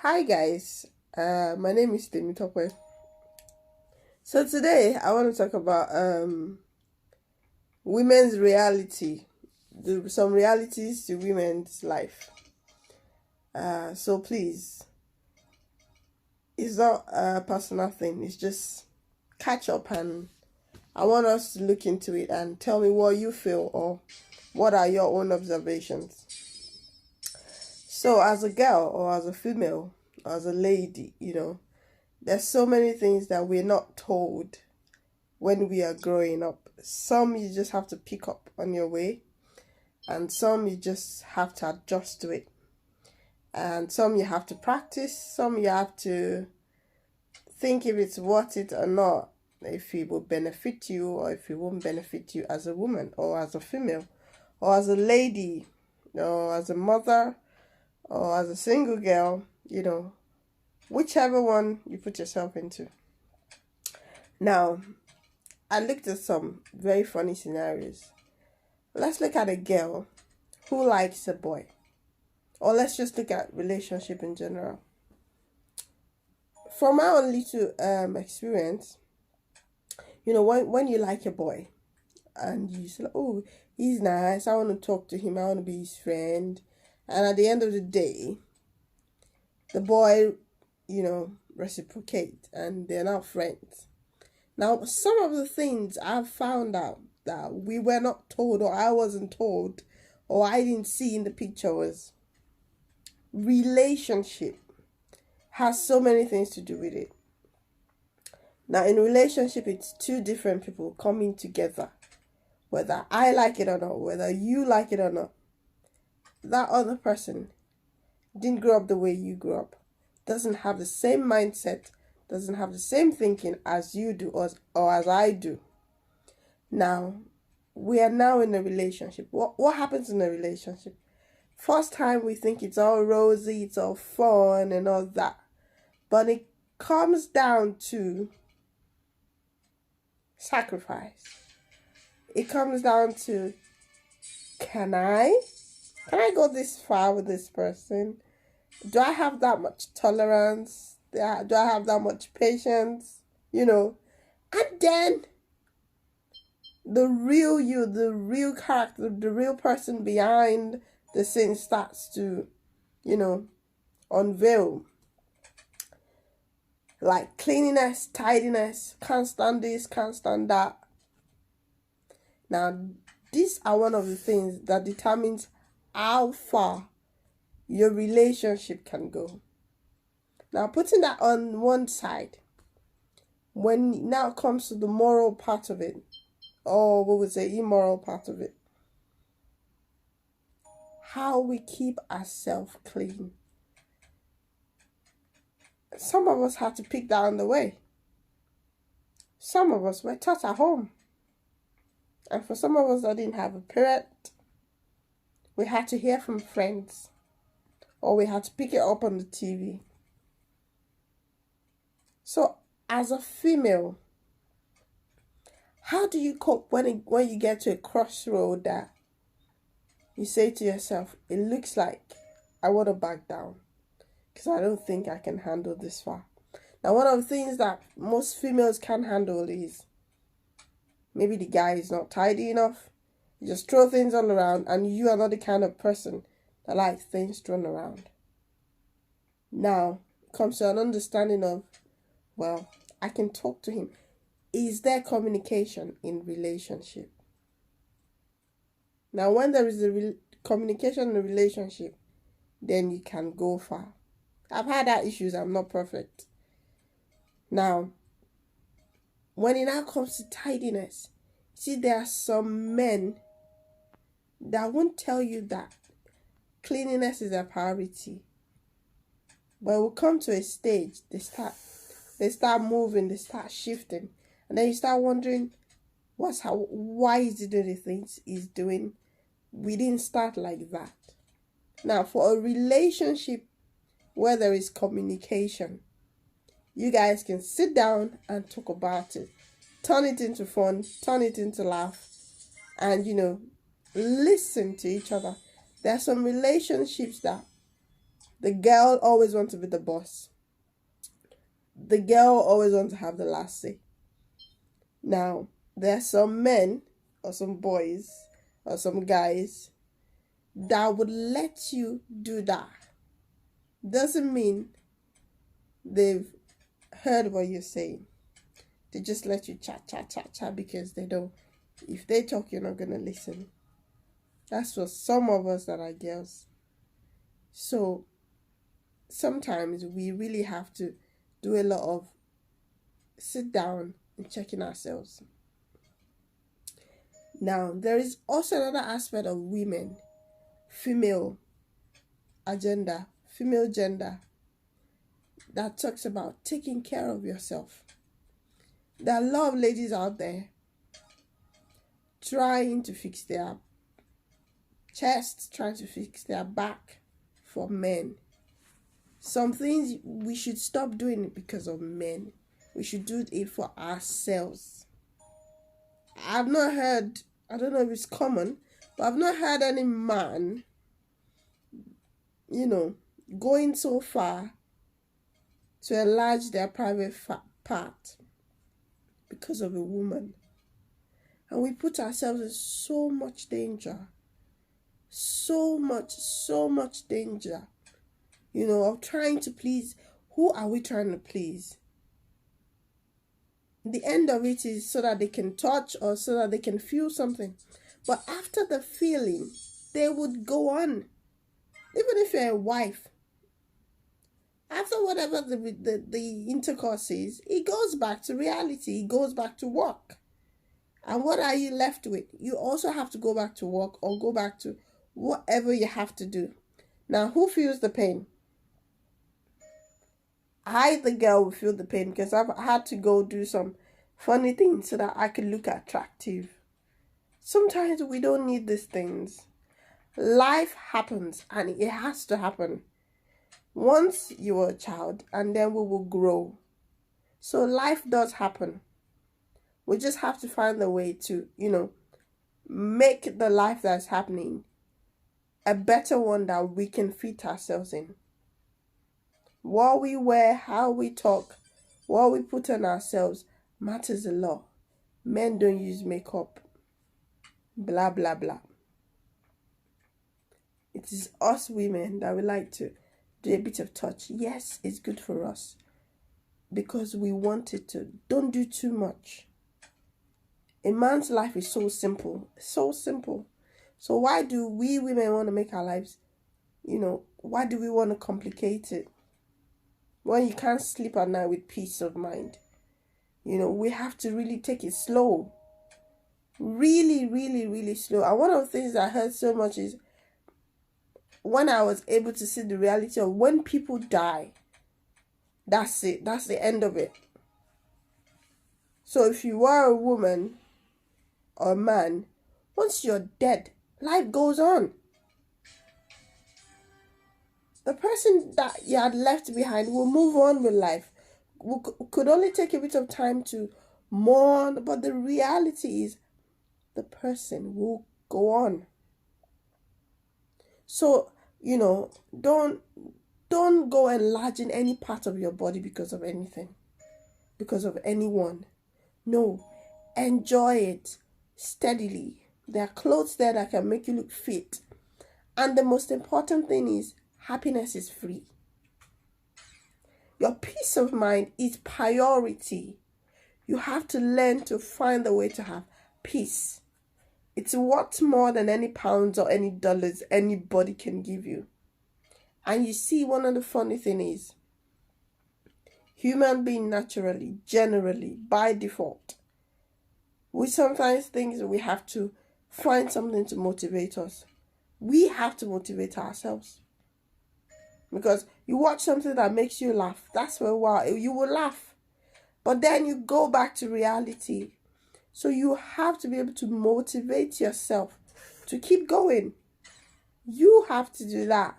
Hi guys, my name is Temitope. So today I want to talk about women's reality, some realities to women's life. So please, it's not a personal thing. It's just catch up, and I want us to look into it and tell me what you feel or what are your own observations. So as a girl or as a female, or as a lady, there's so many things that we're not told when we are growing up. Some you just have to pick up on your way, and some you just have to adjust to it. And some you have to practice, some you have to think if it's worth it or not, if it will benefit you or if it won't benefit you as a woman or as a female or as a lady or as a mother or as a single girl, whichever one you put yourself into. Now, I looked at some very funny scenarios. Let's look at a girl who likes a boy. Or let's just look at relationship in general. From my own little experience, when you like a boy and you say, oh, he's nice, I want to talk to him, I want to be his friend. And at the end of the day, the boy, reciprocate and they're now friends. Now, some of the things I've found out that we were not told or I wasn't told or I didn't see in the picture was relationship has so many things to do with it. Now, in a relationship, it's two different people coming together. Whether I like it or not, whether you like it or not, that other person didn't grow up the way you grew up, doesn't have the same mindset, doesn't have the same thinking as you do or as I do. Now, we are now in a relationship. What happens in a relationship? First time we think it's all rosy, it's all fun and all that. But it comes down to sacrifice. It comes down to, can I go this far with this person? Do I have that much tolerance? Do I have that much patience? And then the real you, the real character, the real person behind the scene starts to, unveil. Like cleanliness, tidiness, can't stand this, can't stand that. Now, these are one of the things that determines how far your relationship can go. Now, putting that on one side, when it now comes to the moral part of it, or we would say immoral part of it, how we keep ourselves clean. Some of us had to pick that on the way. Some of us were taught at home. And for some of us that didn't have a parent, we had to hear from friends. Or we had to pick it up on the TV. So, as a female, how do you cope when you get to a crossroad that you say to yourself, it looks like I want to back down because I don't think I can handle this far. Now, one of the things that most females can't handle is maybe the guy is not tidy enough. You just throw things all around, and you are not the kind of person that likes things thrown around. Now, it comes to an understanding of, well, I can talk to him. Is there communication in relationship? Now, when there is communication in a relationship, then you can go far. I've had that issues. I'm not perfect. Now, when it now comes to tidiness, see, there are some men that won't tell you that cleanliness is a priority. But it will come to a stage, they start moving, they start shifting. And then you start wondering, why is he doing the things he's doing? We didn't start like that. Now, for a relationship where there is communication, you guys can sit down and talk about it. Turn it into fun, turn it into laugh, and, listen to each other. There are some relationships that The girl always wants to be the boss. The girl always wants to have the last say. Now, there are some men or some boys or some guys that would let you do that. Doesn't mean they've heard what you're saying. They just let you chat because they know if they talk, you're not going to listen. That's for some of us that are girls. So sometimes we really have to do a lot of sit down and checking ourselves. Now, there is also another aspect of women, female agenda, female gender, that talks about taking care of yourself. There are a lot of ladies out there trying to fix their chest, trying to fix their back for men. Some things we should stop doing it because of men. We should do it for ourselves. I've not heard, I don't know if it's common, but I've not heard any man, going so far to enlarge their private part because of a woman. And we put ourselves in so much danger. So much danger. Of trying to please. Who are we trying to please? The end of it is so that they can touch or so that they can feel something. But after the feeling, they would go on. Even if you're a wife. After whatever the intercourse is, it goes back to reality. It goes back to work. And what are you left with? You also have to go back to work or go back to whatever you have to do. Now, who feels the pain? I, the girl, will feel the pain because I've had to go do some funny things so that I can look attractive. Sometimes we don't need these things. Life happens and it has to happen. Once you were a child and then we will grow. So life does happen. We just have to find a way to, make the life that's happening a better one that we can fit ourselves in. What we wear, how we talk, what we put on ourselves matters a lot. Men don't use makeup. Blah, blah, blah. It is us women that we like to do a bit of touch. Yes, it's good for us because we want it to. Don't do too much. A man's life is so simple. So simple. So why do we women want to make our lives, why do we want to complicate it? When you can't sleep at night with peace of mind. We have to really take it slow. Really, really, really slow. And one of the things I heard so much is when I was able to see the reality of when people die, that's it. That's the end of it. So if you are a woman or a man, once you're dead, life goes on. The person that you had left behind will move on with life. We could only take a bit of time to mourn, but the reality is the person will go on. So, don't go enlarging any part of your body because of anything, because of anyone. No, enjoy it steadily. There are clothes there that can make you look fit. And the most important thing is happiness is free. Your peace of mind is priority. You have to learn to find a way to have peace. It's worth more than any pounds or any dollars anybody can give you. And you see, one of the funny things is, human being naturally, generally, by default, we sometimes think that we have to find something to motivate us. We have to motivate ourselves. Because you watch something that makes you laugh. That's for a while. You will laugh. But then you go back to reality. So you have to be able to motivate yourself to keep going. You have to do that.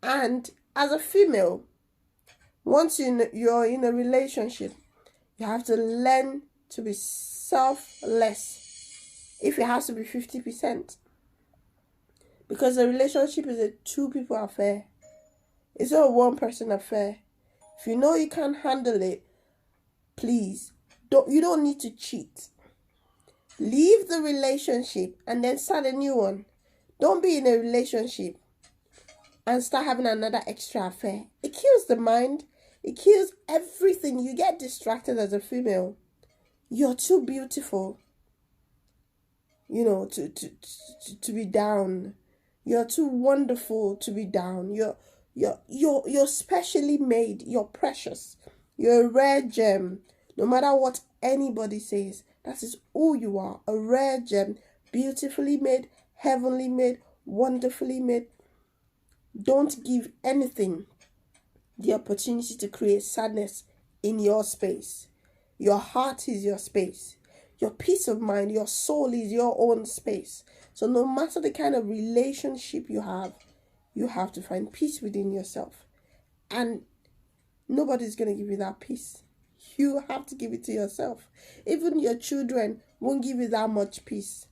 And as a female, once you're in a relationship, you have to learn to be selfless. If it has to be 50%. Because a relationship is a two people affair. It's not a one-person affair. If you know you can't handle it, please, you don't need to cheat. Leave the relationship and then start a new one. Don't be in a relationship and start having another extra affair. It kills the mind. It kills everything. You get distracted as a female. You're too beautiful, to be down. You're too wonderful to be down. You're specially made. You're precious. You're a rare gem. No matter what anybody says, that is who you are. A rare gem, beautifully made, heavenly made, wonderfully made. Don't give anything the opportunity to create sadness in your space. Your heart is your space. Your peace of mind, your soul is your own space. So no matter the kind of relationship you have to find peace within yourself. And nobody's going to give you that peace. You have to give it to yourself. Even your children won't give you that much peace.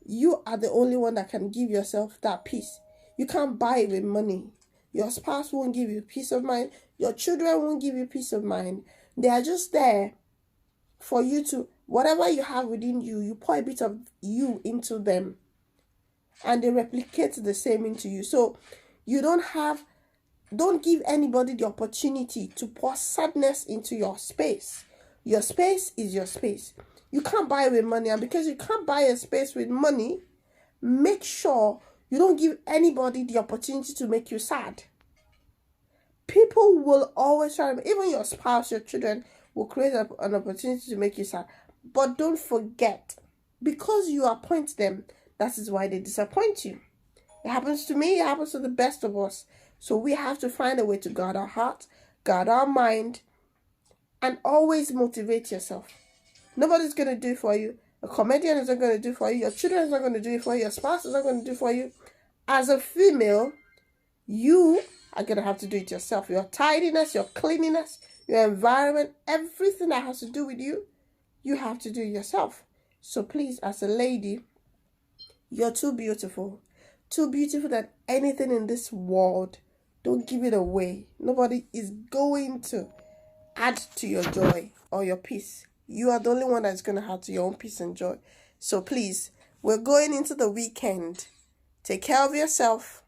You are the only one that can give yourself that peace. You can't buy it with money. Your spouse won't give you peace of mind. Your children won't give you peace of mind. They are just there for you to, whatever you have within you, you pour a bit of you into them. And they replicate the same into you. So you don't give anybody the opportunity to pour sadness into your space. Your space is your space. You can't buy it with money. And because you can't buy a space with money, make sure you don't give anybody the opportunity to make you sad. People will always try, even your spouse, your children, will create an opportunity to make you sad. But don't forget, because you appoint them, that is why they disappoint you. It happens to me, it happens to the best of us. So we have to find a way to guard our heart, guard our mind, and always motivate yourself. Nobody's going to do it for you. A comedian is not going to do it for you. Your children is not going to do it for you. Your spouse is not going to do it for you. As a female, you are going to have to do it yourself. Your tidiness, your cleanliness, your environment, everything that has to do with you, you have to do it yourself. So please, as a lady, you're too beautiful. Too beautiful than anything in this world. Don't give it away. Nobody is going to add to your joy or your peace. You are the only one that's going to add to your own peace and joy. So please, we're going into the weekend. Take care of yourself.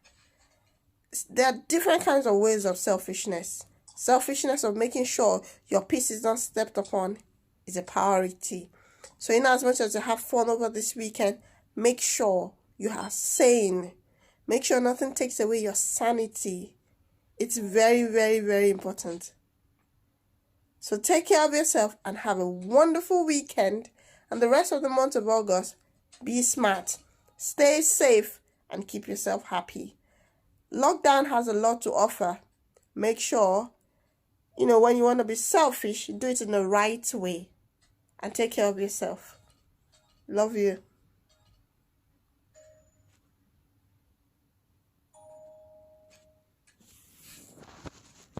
There are different kinds of ways of selfishness. Selfishness of making sure your peace is not stepped upon is a priority. So in as much as you have fun over this weekend, make sure you are sane. Make sure nothing takes away your sanity. It's very, very, very important. So take care of yourself and have a wonderful weekend. And the rest of the month of August, be smart, stay safe, and keep yourself happy. Lockdown has a lot to offer. Make sure, when you want to be selfish, do it in the right way. And take care of yourself. Love you.